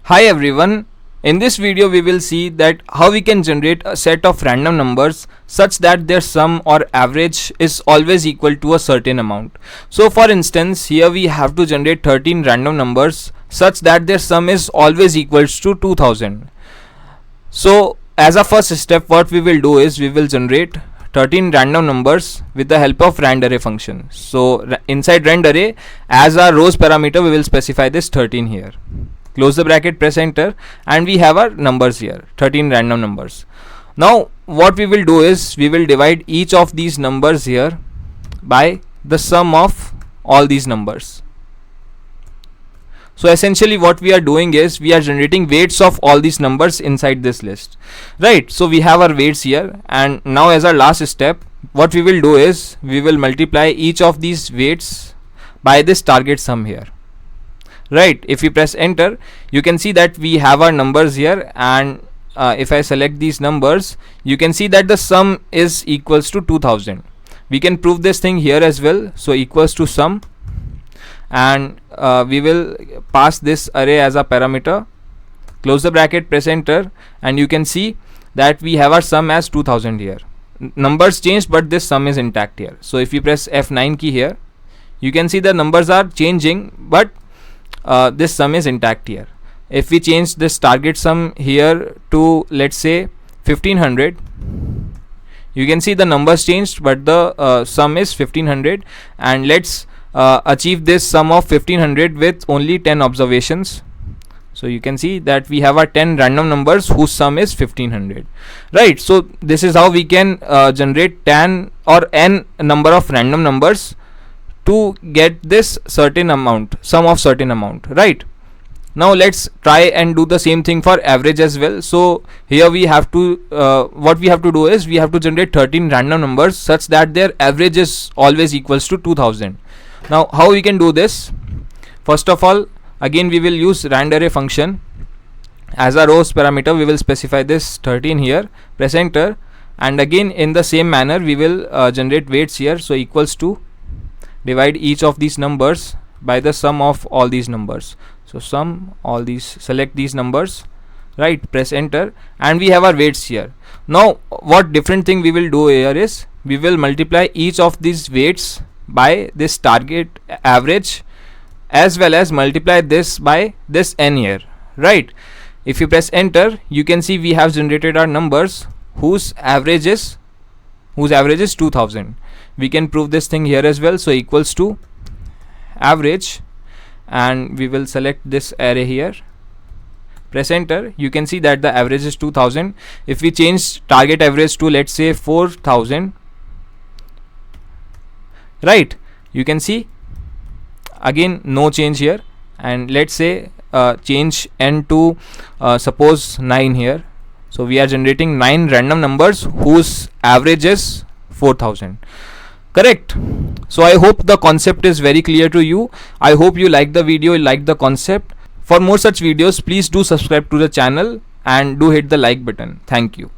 Hi everyone, in this video we will see that how we can generate a set of random numbers such that their sum or average is always equal to a certain amount. So for instance, here we have to generate 13 random numbers such that their sum is always equals to 2000. So as a first step, what we will do is we will generate 13 random numbers with the help of randArray function. So inside randArray, as our rows parameter, we will specify this 13 here. Close the bracket, press enter, and we have our numbers here, 13 random numbers. Now what we will do is we will divide each of these numbers here by the sum of all these numbers. So essentially what we are doing is we are generating weights of all these numbers inside this list, right? So we have our weights here, and now as our last step, what we will do is we will multiply each of these weights by this target sum here, right? If we press enter, you can see that we have our numbers here, and if I select these numbers, you can see that the sum is equals to 2000. We can prove this thing here as well. So equals to sum, and we will pass this array as a parameter. Close the bracket, press enter, and you can see that we have our sum as 2000 here. Numbers changed, but this sum is intact here. So if you press F9 key here, you can see the numbers are changing, but this sum is intact here. If we change this target sum here to, let's say, 1500, you can see the numbers changed, but the sum is 1500. And let's achieve this sum of 1500 with only 10 observations. So you can see that we have our 10 random numbers whose sum is 1500, right? So this is how we can generate 10 or n number of random numbers to get this certain amount, sum of certain amount, right? Now let's try and do the same thing for average as well. So here we have to what we have to do is we have to generate 13 random numbers such that their average is always equals to 2000. Now how we can do this? First of all, again we will use randArray function. As a rows parameter, we will specify this 13 here, press enter, and again in the same manner we will generate weights here. So equals to, divide each of these numbers by the sum of all these numbers. So sum all these, select these numbers, right? Press enter, and we have our weights here. Now what different thing we will do here is we will multiply each of these weights by this target average, as well as multiply this by this n here, right? If you press enter, you can see we have generated our numbers whose average is 2000. We can prove this thing here as well. So equals to average, and we will select this array here, press enter. You can see that the average is 2000. If we change target average to, let's say, 4000, right, you can see again no change here. And let's say change n to suppose 9 here. So we are generating 9 random numbers whose average is 4000, correct? So I hope the concept is very clear to you. I hope you like the video, you like the concept. For more such videos, please do subscribe to the channel and do hit the like button. Thank you.